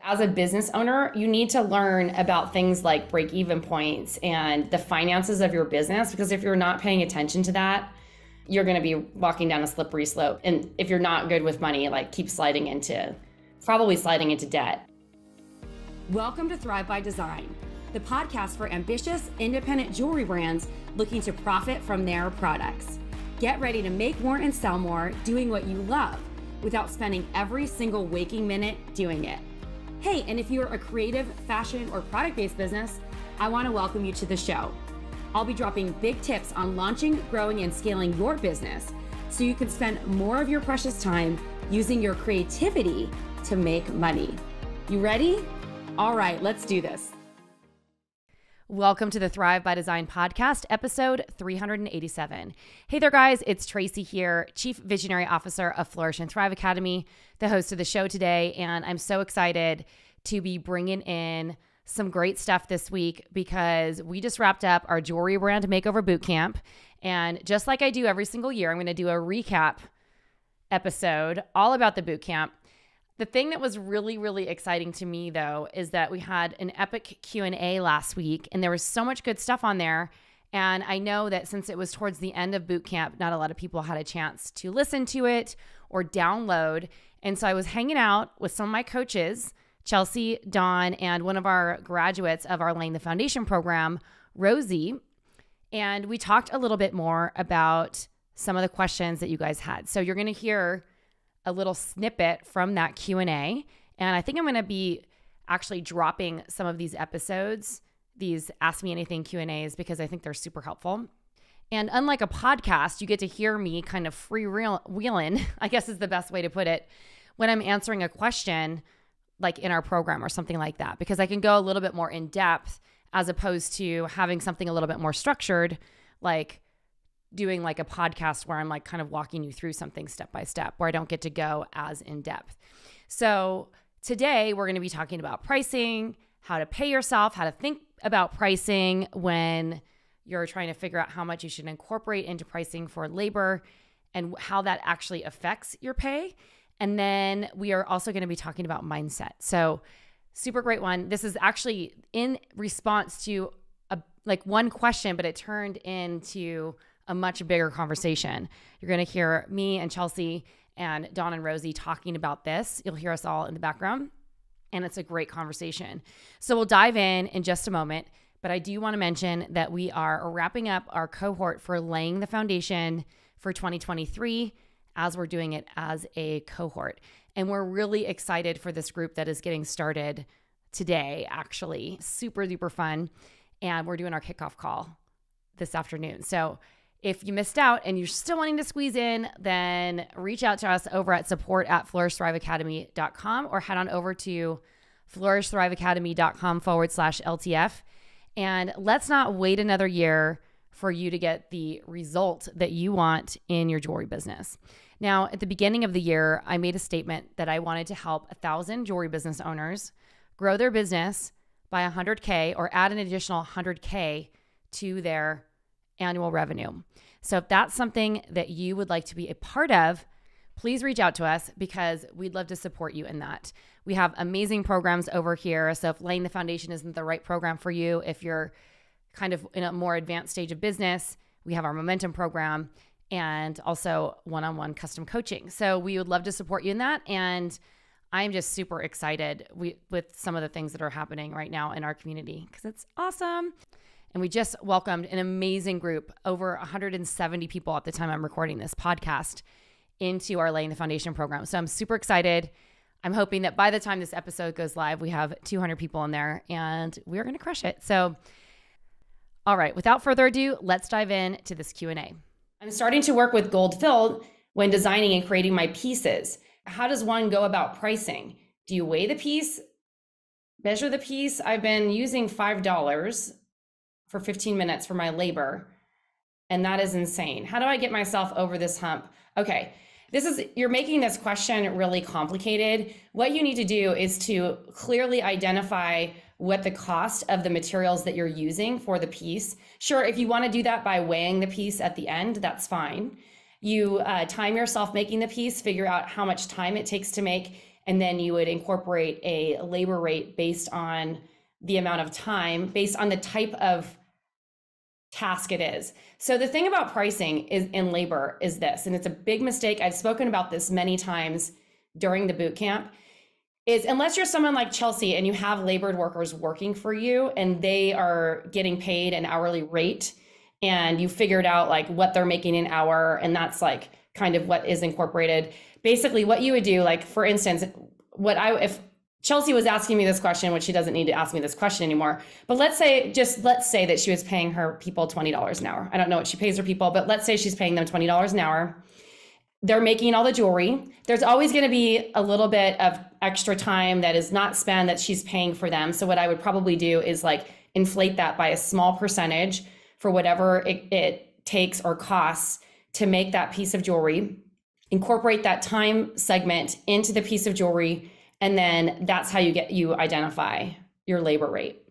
As a business owner, you need to learn about things like break-even points and the finances of your business, because if you're not paying attention to that, you're going to be walking down a slippery slope. And if you're not good with money, like probably sliding into debt. Welcome to Thrive by Design, the podcast for ambitious, independent jewelry brands looking to profit from their products. Get ready to make more and sell more doing what you love without spending every single waking minute doing it. Hey, and if you're a creative, fashion, or product-based business, I want to welcome you to the show. I'll be dropping big tips on launching, growing, and scaling your business so you can spend more of your precious time using your creativity to make money. You ready? All right, let's do this. Welcome to the Thrive by Design podcast, episode 387. Hey there, guys. It's Tracy here, Chief Visionary Officer of Flourish and Thrive Academy, the host of the show today. And I'm so excited to be bringing in some great stuff this week because we just wrapped up our Jewelry Brand Makeover Bootcamp. And just like I do every single year, I'm going to do a recap episode all about the bootcamp. The thing that was really, really exciting to me, though, is that we had an epic Q&A last week, and there was so much good stuff on there. And I know that since it was towards the end of boot camp, not a lot of people had a chance to listen to it or download. And so I was hanging out with some of my coaches, Chelsea, Dawn, and one of our graduates of our Laying the Foundation program, Rosie. And we talked a little bit more about some of the questions that you guys had. So you're going to hear a little snippet from that Q&A. And I think I'm going to be actually dropping some of these episodes, these Ask Me Anything Q&As, because I think they're super helpful. And unlike a podcast, you get to hear me kind of freewheeling, I guess is the best way to put it, when I'm answering a question like in our program or something like that, because I can go a little bit more in depth as opposed to having something a little bit more structured, like doing like a podcast where I'm like kind of walking you through something step by step, where I don't get to go as in depth. So today we're going to be talking about pricing, how to pay yourself, how to think about pricing when you're trying to figure out how much you should incorporate into pricing for labor and how that actually affects your pay. And then we are also going to be talking about mindset. So super great one. This is actually in response to one question, but it turned into a much bigger conversation. You're going to hear me and Chelsea and Dawn and Rosie talking about this. You'll hear us all in the background, and it's a great conversation. So we'll dive in just a moment, but I do want to mention that we are wrapping up our cohort for Laying the Foundation for 2023 as we're doing it as a cohort. And we're really excited for this group that is getting started today, actually. Super duper fun. And we're doing our kickoff call this afternoon. So if you missed out and you're still wanting to squeeze in, then reach out to us over at support@flourishthriveacademy.com or head on over to flourishthriveacademy.com/LTF. And let's not wait another year for you to get the result that you want in your jewelry business. Now, at the beginning of the year, I made a statement that I wanted to help 1,000 jewelry business owners grow their business by 100K or add an additional 100K to their annual revenue. So if that's something that you would like to be a part of, please reach out to us because we'd love to support you in that. We have amazing programs over here. So if Laying the Foundation isn't the right program for you, if you're kind of in a more advanced stage of business, we have our Momentum program and also one-on-one custom coaching. So we would love to support you in that. And I'm just super excited with some of the things that are happening right now in our community because it's awesome. And we just welcomed an amazing group, over 170 people at the time I'm recording this podcast, into our Laying the Foundation program. So I'm super excited. I'm hoping that by the time this episode goes live, we have 200 people in there and we're going to crush it. So, all right, without further ado, let's dive in to this Q&A. I'm starting to work with gold filled when designing and creating my pieces. How does one go about pricing? Do you weigh the piece, measure the piece? I've been using $5 for 15 minutes for my labor, and that is insane. How do I get myself over this hump? Okay, you're making this question really complicated. What you need to do is to clearly identify what the cost of the materials that you're using for the piece. Sure, if you want to do that by weighing the piece at the end, that's fine. You time yourself making the piece, figure out how much time it takes to make, And then you would incorporate a labor rate based on the amount of time, based on the type of task it is. So the thing about pricing is in labor is this, and it's a big mistake. I've spoken about this many times during the boot camp, is unless you're someone like Chelsea and you have labored workers working for you and they are getting paid an hourly rate and you figured out like what they're making an hour, and that's like kind of what is incorporated. Basically what you would do, like for instance, if Chelsea was asking me this question, which she doesn't need to ask me this question anymore, but let's say that she was paying her people $20 an hour. I don't know what she pays her people, but let's say she's paying them $20 an hour. They're making all the jewelry. There's always going to be a little bit of extra time that is not spent that she's paying for them. So what I would probably do is like inflate that by a small percentage for whatever it takes or costs to make that piece of jewelry, incorporate that time segment into the piece of jewelry, and then that's how you identify your labor rate.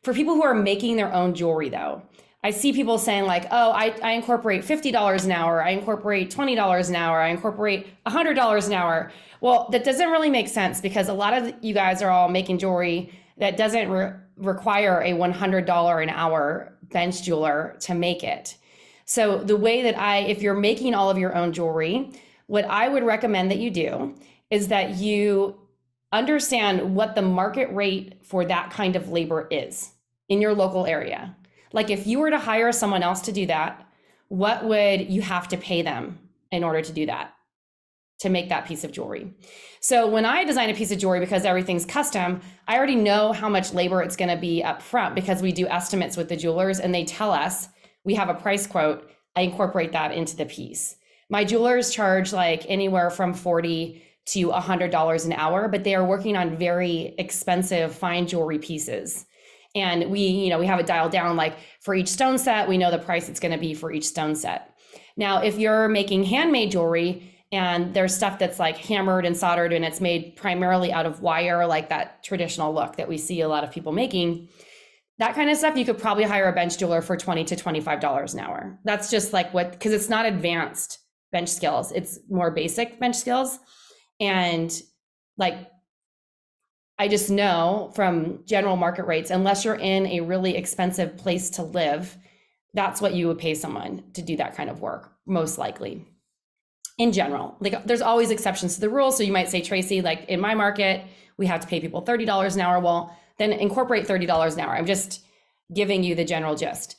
For people who are making their own jewelry though, I see people saying like, oh, I incorporate $50 an hour, I incorporate $20 an hour, I incorporate $100 an hour. Well, that doesn't really make sense because a lot of you guys are all making jewelry that doesn't require a $100 an hour bench jeweler to make it. So the way that if you're making all of your own jewelry, what I would recommend that you do is that you understand what the market rate for that kind of labor is in your local area. Like if you were to hire someone else to do that, what would you have to pay them in order to do that, to make that piece of jewelry? So when I design a piece of jewelry, because everything's custom, I already know how much labor it's going to be up front because we do estimates with the jewelers and they tell us we have a price quote. I incorporate that into the piece. My jewelers charge like anywhere from $40 to $100 an hour, but they are working on very expensive fine jewelry pieces. And we have it dialed down, like for each stone set, we know the price it's going to be for each stone set. Now, if you're making handmade jewelry and there's stuff that's like hammered and soldered and it's made primarily out of wire, like that traditional look that we see a lot of people making, that kind of stuff, you could probably hire a bench jeweler for $20 to $25 an hour. That's just like because it's not advanced bench skills, it's more basic bench skills. And like, I just know from general market rates, unless you're in a really expensive place to live, that's what you would pay someone to do that kind of work, most likely. In general, like there's always exceptions to the rule. So you might say, Tracy, like in my market, we have to pay people $30 an hour. Well, then incorporate $30 an hour. I'm just giving you the general gist.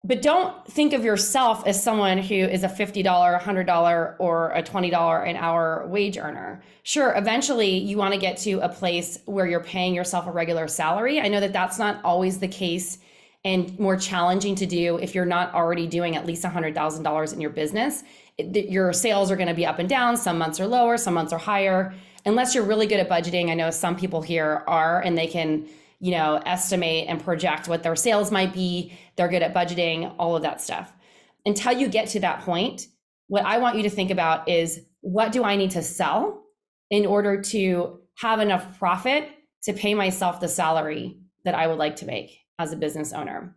But don't think of yourself as someone who is a $50, $100, or a $20 an hour wage earner. Sure, eventually you want to get to a place where you're paying yourself a regular salary. I know that that's not always the case and more challenging to do if you're not already doing at least $100,000 in your business. Your sales are going to be up and down. Some months are lower, some months are higher. Unless you're really good at budgeting, I know some people here are, and they can estimate and project what their sales might be. They're good at budgeting, all of that stuff. Until you get to that point, what I want you to think about is, what do I need to sell in order to have enough profit to pay myself the salary that I would like to make as a business owner?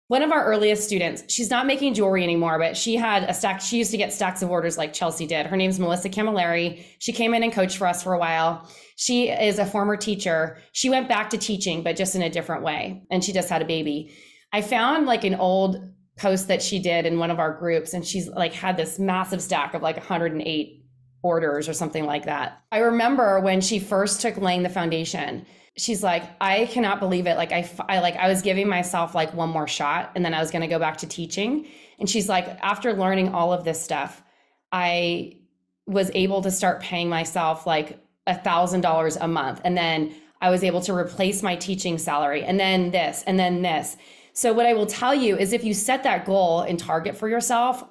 One of our earliest students, she's not making jewelry anymore, but she had she used to get stacks of orders like Chelsea did. Her name's Melissa Camilleri. She came in and coached for us for a while. She is a former teacher. She went back to teaching, but just in a different way. And she just had a baby. I found like an old post that she did in one of our groups, and she's like had this massive stack of like 108 orders or something like that. I remember when she first took laying the foundation, she's like, I cannot believe it. Like I was giving myself like one more shot and then I was going to go back to teaching. And she's like, after learning all of this stuff, I was able to start paying myself like $1,000 a month. And then I was able to replace my teaching salary, and then this, and then this. So what I will tell you is, if you set that goal and target for yourself,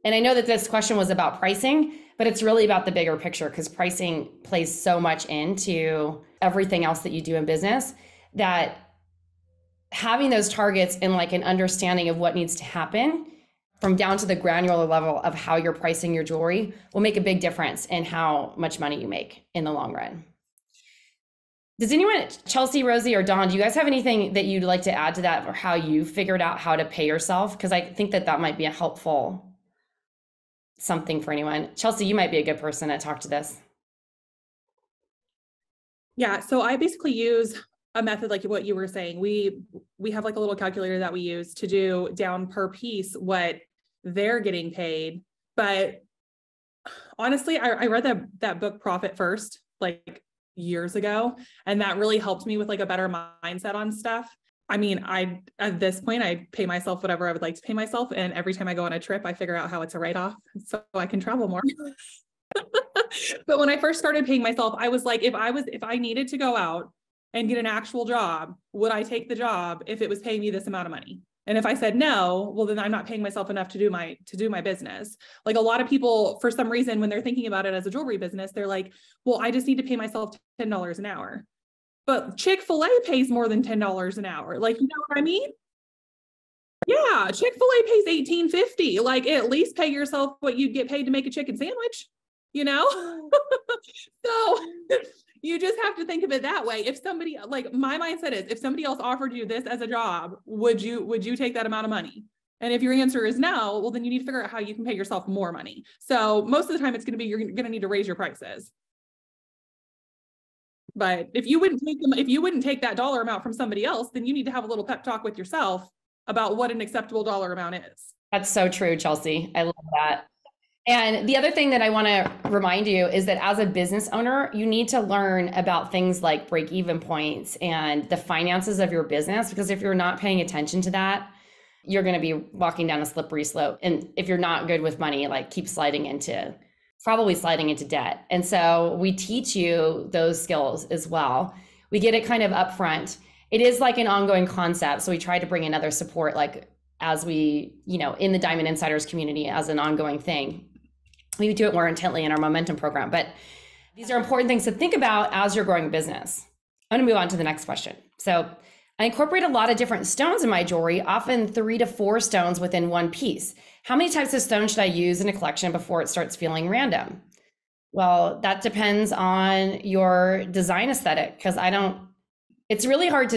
and I know that this question was about pricing, but it's really about the bigger picture, because pricing plays so much into everything else that you do in business, that having those targets and like an understanding of what needs to happen from down to the granular level of how you're pricing your jewelry will make a big difference in how much money you make in the long run. Does anyone, Chelsea, Rosie, or Dawn, do you guys have anything that you'd like to add to that, or how you figured out how to pay yourself? Because I think that that might be a helpful something for anyone. Chelsea, you might be a good person to talk to this. Yeah. So I basically use a method like what you were saying. We have like a little calculator that we use to do down per piece what they're getting paid. But honestly, I read that book Profit First like years ago, and that really helped me with like a better mindset on stuff. I mean, at this point, I pay myself whatever I would like to pay myself. And every time I go on a trip, I figure out how it's a write-off so I can travel more. But when I first started paying myself, I was like, if I needed to go out and get an actual job, would I take the job if it was paying me this amount of money? And if I said no, well, then I'm not paying myself enough to do my business. Like a lot of people, for some reason, when they're thinking about it as a jewelry business, they're like, well, I just need to pay myself $10 an hour. But Chick-fil-A pays more than $10 an hour. Like, you know what I mean? Yeah, Chick-fil-A pays $18.50. Like, at least pay yourself what you'd get paid to make a chicken sandwich, you know? So you just have to think of it that way. If somebody, like my mindset is, if somebody else offered you this as a job, would you take that amount of money? And if your answer is no, well, then you need to figure out how you can pay yourself more money. So most of the time it's going to be, you're going to need to raise your prices. But if you wouldn't take that dollar amount from somebody else, then you need to have a little pep talk with yourself about what an acceptable dollar amount is. That's so true, Chelsea. I love that. And the other thing that I want to remind you is that as a business owner, you need to learn about things like break-even points and the finances of your business, because if you're not paying attention to that, you're going to be walking down a slippery slope. And if you're not good with money, like keep probably sliding into debt. And so we teach you those skills as well. We get it kind of upfront. It is like an ongoing concept. So we try to bring in other support, like as we, in the Diamond Insiders community as an ongoing thing. We do it more intently in our Momentum program, but these are important things to think about as you're growing a business. I'm gonna move on to the next question. So I incorporate a lot of different stones in my jewelry, often 3 to 4 stones within one piece. How many types of stones should I use in a collection before it starts feeling random? Well, that depends on your design aesthetic, because it's really hard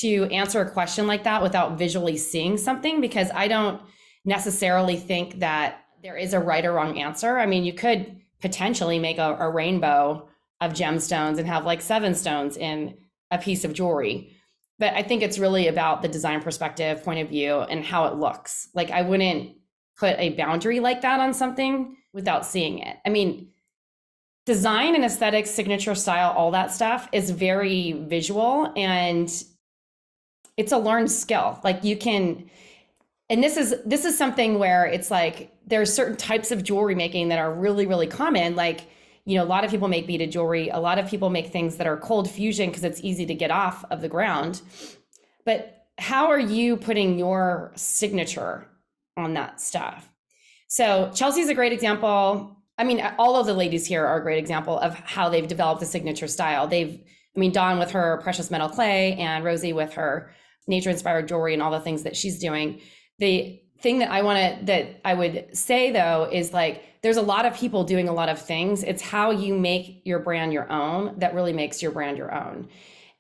to answer a question like that without visually seeing something, because I don't necessarily think that there is a right or wrong answer. I mean, you could potentially make a rainbow of gemstones and have like 7 stones in a piece of jewelry. But I think it's really about the design perspective, point of view, and how it looks. Like I wouldn't put a boundary like that on something without seeing it. I mean, design and aesthetics, signature style, all that stuff is very visual, and it's a learned skill. Like you can, and this is something where it's like there's certain types of jewelry making that are really, really common. Like, a lot of people make beaded jewelry. A lot of people make things that are cold fusion because it's easy to get off of the ground. But how are you putting your signature on that stuff? So Chelsea's a great example. I mean, all of the ladies here are a great example of how they've developed a signature style. Dawn with her precious metal clay and Rosie with her nature-inspired jewelry and all the things that she's doing. The thing that I would say though, is like, there's a lot of people doing a lot of things. It's how you make your brand your own that really makes your brand your own.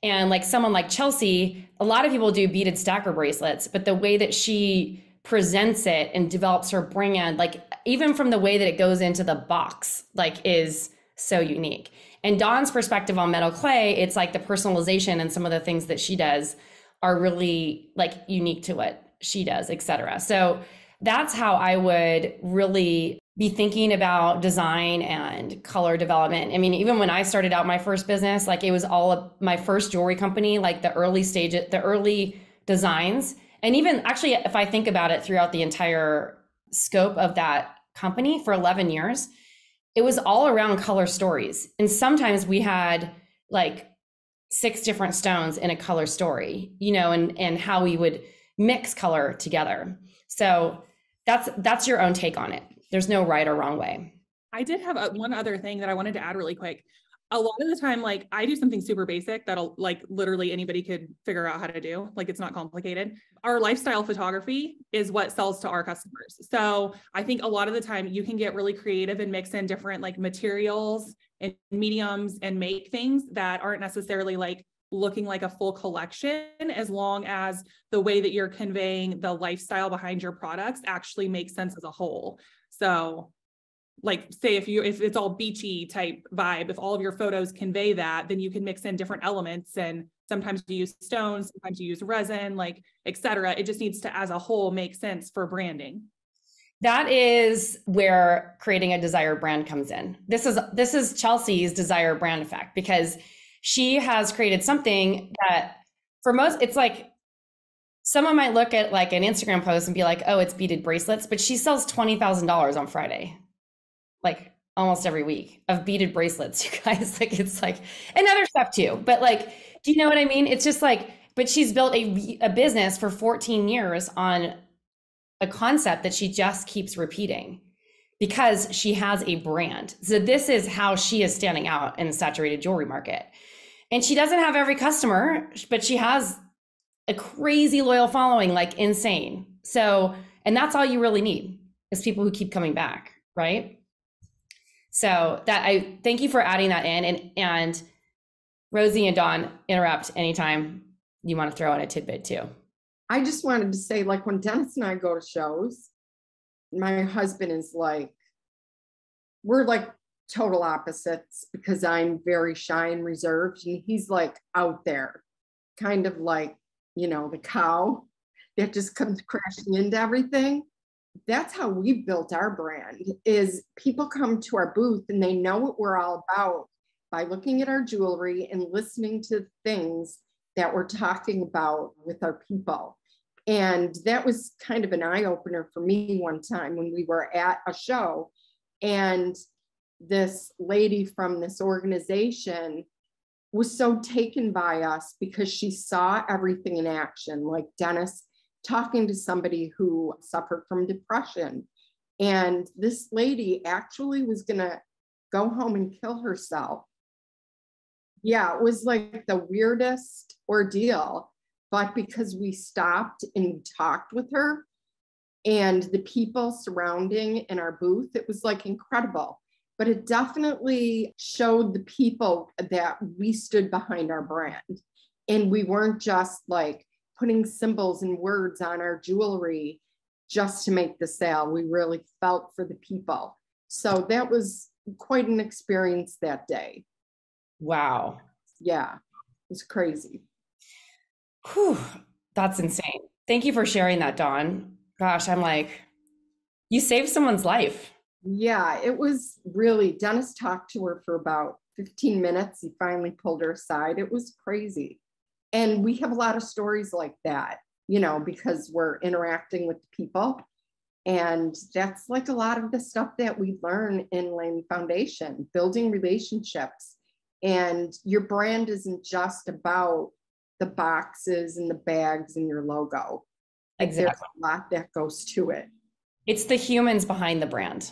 And like someone like Chelsea, a lot of people do beaded stacker bracelets, but the way that she presents it and develops her brand, like even from the way that it goes into the box, like is so unique. And Dawn's perspective on metal clay, it's like the personalization and some of the things that she does are really like unique to what she does, et cetera. So that's how I would really be thinking about design and color development. I mean, even when I started out my first business, like it was all of my first jewelry company, like the early designs. And even actually, if I think about it throughout the entire scope of that company for 11 years, it was all around color stories. And sometimes we had like 6 different stones in a color story, and how we would mix color together. So that's your own take on it. There's no right or wrong way. I did have one other thing that I wanted to add really quick. A lot of the time, like I do something super basic that'll like literally anybody could figure out how to do. Like it's not complicated. Our lifestyle photography is what sells to our customers. So I think a lot of the time you can get really creative and mix in different like materials and mediums and make things that aren't necessarily like looking like a full collection, as long as the way that you're conveying the lifestyle behind your products actually makes sense as a whole. So like say if it's all beachy type vibe, if all of your photos convey that, then you can mix in different elements, and sometimes you use stones, sometimes you use resin, like etc. It just needs to as a whole make sense for branding. That is where creating a desired brand comes in. This is Chelsea's desired brand effect, because she has created something that for most, it's like someone might look at like an Instagram post and be like, oh, it's beaded bracelets, but she sells $20,000 on Friday, like almost every week, of beaded bracelets, you guys. Like, it's like, and other stuff too, but like, do you know what I mean? It's just like, but she's built a business for 14 years on a concept that she just keeps repeating because she has a brand. So this is how she is standing out in the saturated jewelry market. And she doesn't have every customer, but she has a crazy loyal following, like insane. So, and that's all you really need is people who keep coming back, right? So that, I thank you for adding that in. And Rosie and Dawn, interrupt anytime you want to throw in a tidbit too. I just wanted to say, like, when Dennis and I go to shows, my husband is like, we're like total opposites, because I'm very shy and reserved, and he's like out there, kind of like, you know, the cow that just comes crashing into everything. That's how we built our brand, is people come to our booth and they know what we're all about by looking at our jewelry and listening to things that we're talking about with our people. And that was kind of an eye-opener for me one time when we were at a show, and this lady from this organization was so taken by us because she saw everything in action, like Dennis talking to somebody who suffered from depression. And this lady actually was going to go home and kill herself. Yeah, it was like the weirdest ordeal. But because we stopped and talked with her and the people surrounding in our booth, it was like incredible. But it definitely showed the people that we stood behind our brand. And we weren't just like putting symbols and words on our jewelry just to make the sale. We really felt for the people. So that was quite an experience that day. Wow. Yeah, it was crazy. Whew, that's insane. Thank you for sharing that, Dawn. Gosh, I'm like, you saved someone's life. Yeah, it was really, Dennis talked to her for about 15 minutes. He finally pulled her aside. It was crazy. And we have a lot of stories like that, you know, because we're interacting with people. And that's like a lot of the stuff that we learn in Lane Foundation, building relationships. And your brand isn't just about the boxes and the bags and your logo. Exactly. There's a lot that goes to it. It's the humans behind the brand.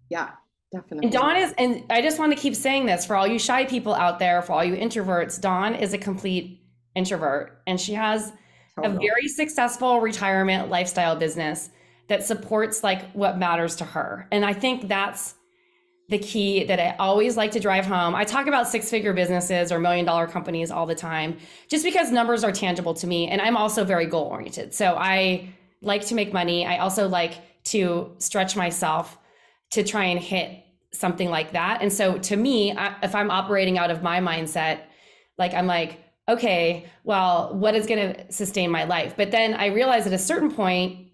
Yeah, definitely. And Dawn is, and I just want to keep saying this for all you shy people out there, for all you introverts, Dawn is a complete introvert, and she has a very successful retirement lifestyle business that supports like what matters to her. And I think that's the key that I always like to drive home. I talk about 6-figure businesses or $1 million companies all the time, just because numbers are tangible to me. And I'm also very goal oriented. So I like to make money. I also like to stretch myself to try and hit something like that. And so to me, if I'm operating out of my mindset, like I'm like, okay, well, what is going to sustain my life? But then I realize at a certain point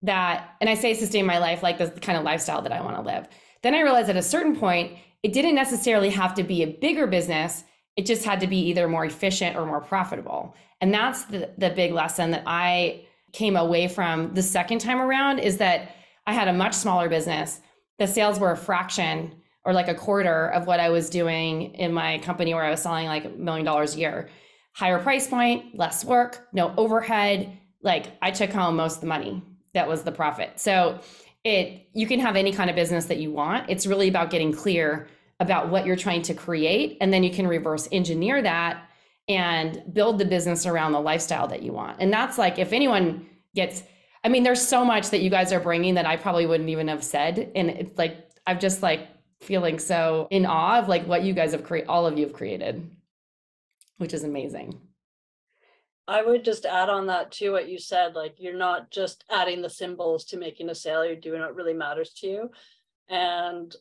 that, and I say sustain my life, like the kind of lifestyle that I want to live. Then I realized at a certain point, it didn't necessarily have to be a bigger business. It just had to be either more efficient or more profitable. And that's the big lesson that I came away from the second time around, is that I had a much smaller business. The sales were a fraction or like a quarter of what I was doing in my company where I was selling like $1 million a year. Higher price point, less work, no overhead. Like I took home most of the money. That was the profit. So you can have any kind of business that you want. It's really about getting clear about what you're trying to create. And then you can reverse engineer that and build the business around the lifestyle that you want. And that's like, if anyone gets, I mean, there's so much that you guys are bringing that I probably wouldn't even have said. And it's like, I'm just like feeling so in awe of like what you guys have created, all of you have created, which is amazing. I would just add on that to what you said, like you're not just adding the symbols to making a sale, you're doing what really matters to you. And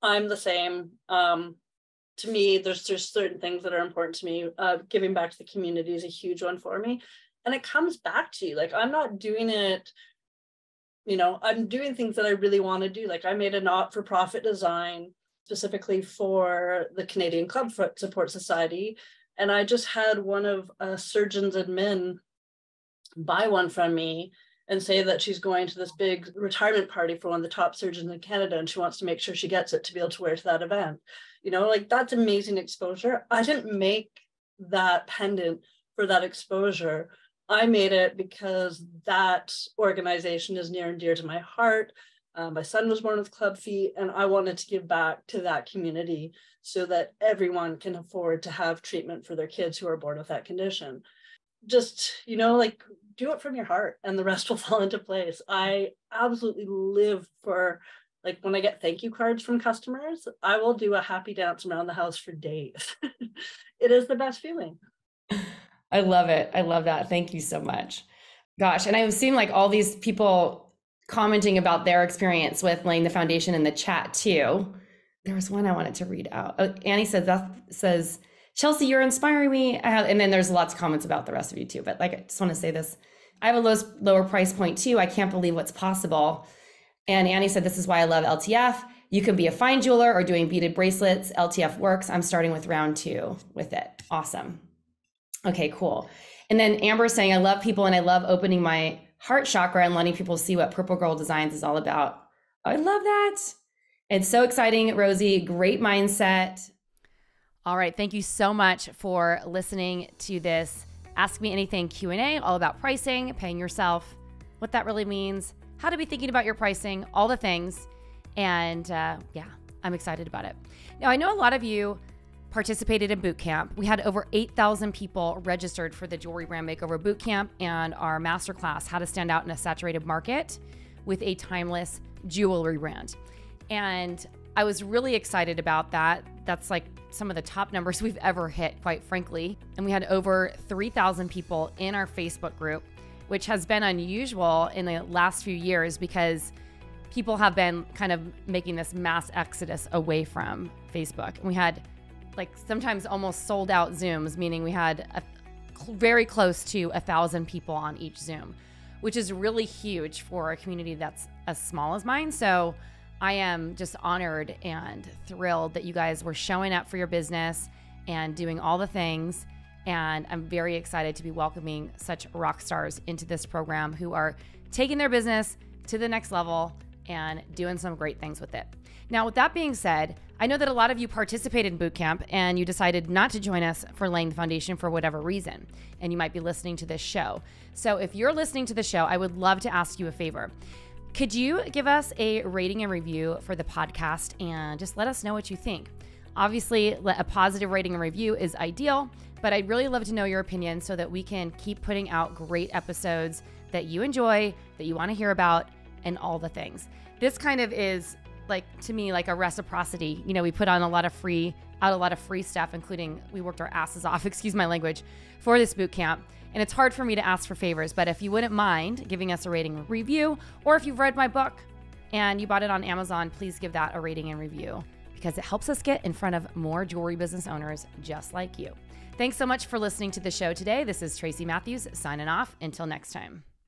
I'm the same. To me, there's just certain things that are important to me. Giving back to the community is a huge one for me. And it comes back to you. Like, I'm not doing it, I'm doing things that I really want to do. Like, I made a not-for-profit design specifically for the Canadian Club Support Society. And I just had one of surgeons admin buy one from me and say that she's going to this big retirement party for one of the top surgeons in Canada, and she wants to make sure she gets it to be able to wear to that event. Like, that's amazing exposure. I didn't make that pendant for that exposure. I made it because that organization is near and dear to my heart. My son was born with club feet, and I wanted to give back to that community so that everyone can afford to have treatment for their kids who are born with that condition. Just, like, do it from your heart and the rest will fall into place. I absolutely live for, like, when I get thank you cards from customers, I will do a happy dance around the house for days. It is the best feeling. I love it. I love that. Thank you so much. Gosh. And I've seen like all these people commenting about their experience with laying the foundation in the chat too. There was one I wanted to read out. Oh, Annie says, Chelsea, you're inspiring me. And then there's lots of comments about the rest of you too. But like, I just want to say this. I have a lower price point too. I can't believe what's possible. And Annie said, this is why I love LTF. You can be a fine jeweler or doing beaded bracelets. LTF works. I'm starting with round 2 with it. Awesome. Okay, cool. And then Amber's saying, I love people and I love opening my heart chakra and letting people see what Purple Girl Designs is all about. I love that. It's so exciting, Rosie. Great mindset. All right. Thank you so much for listening to this Ask Me Anything Q&A, all about pricing, paying yourself, what that really means, how to be thinking about your pricing, all the things. And yeah, I'm excited about it. Now, I know a lot of you participated in boot camp. We had over 8,000 people registered for the Jewelry Brand Makeover Bootcamp and our masterclass, How to Stand Out in a Saturated Market with a Timeless Jewelry Brand. And I was really excited about that. That's like some of the top numbers we've ever hit, quite frankly. And we had over 3,000 people in our Facebook group, which has been unusual in the last few years because people have been kind of making this mass exodus away from Facebook. And we had like sometimes almost sold out Zooms, meaning we had very close to 1,000 people on each Zoom, which is really huge for a community that's as small as mine. So I am just honored and thrilled that you guys were showing up for your business and doing all the things. And I'm very excited to be welcoming such rock stars into this program who are taking their business to the next level and doing some great things with it. Now, with that being said, I know that a lot of you participated in bootcamp and you decided not to join us for laying the foundation for whatever reason, and you might be listening to this show. So if you're listening to the show, I would love to ask you a favor. Could you give us a rating and review for the podcast and just let us know what you think? Obviously, a positive rating and review is ideal, but I'd really love to know your opinion so that we can keep putting out great episodes that you enjoy, that you want to hear about, and all the things. This kind of is, like, to me, like a reciprocity. We put on a lot of free stuff, including we worked our asses off, excuse my language, for this boot camp. And it's hard for me to ask for favors, but if you wouldn't mind giving us a rating and review, or if you've read my book and you bought it on Amazon, please give that a rating and review because it helps us get in front of more jewelry business owners just like you. Thanks so much for listening to the show today. This is Tracy Matthews signing off. Until next time.